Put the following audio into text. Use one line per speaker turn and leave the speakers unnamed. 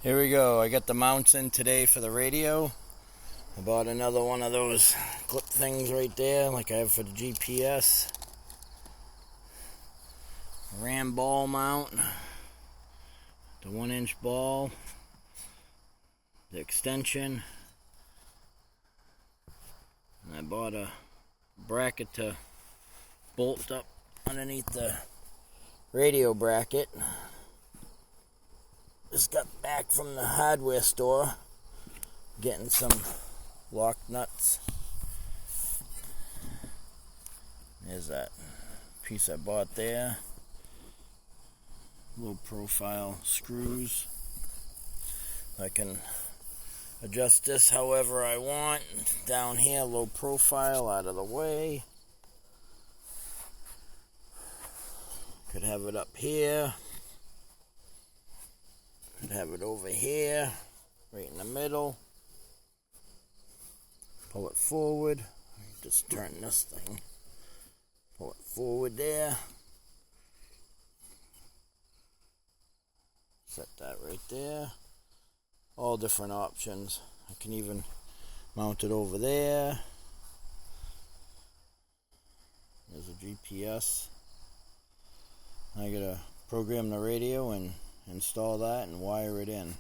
Here we go. I got the mounts in today for the radio. I bought another one of those clip things right there, like I have for the GPS. Ram ball mount. The 1-inch ball. The extension. And I bought a bracket to bolt up underneath the radio bracket. Just got back from the hardware store, getting some lock nuts. There's that piece I bought there. Low profile screws. I can adjust this however I want. Down here, low profile, out of the way. Could have it up here. Could have it over here, right in the middle. Pull it forward. Just turn this thing. Pull it forward there. Set that right there. All different options. I can even mount it over there. There's a GPS. I gotta program the radio and install that and wire it in.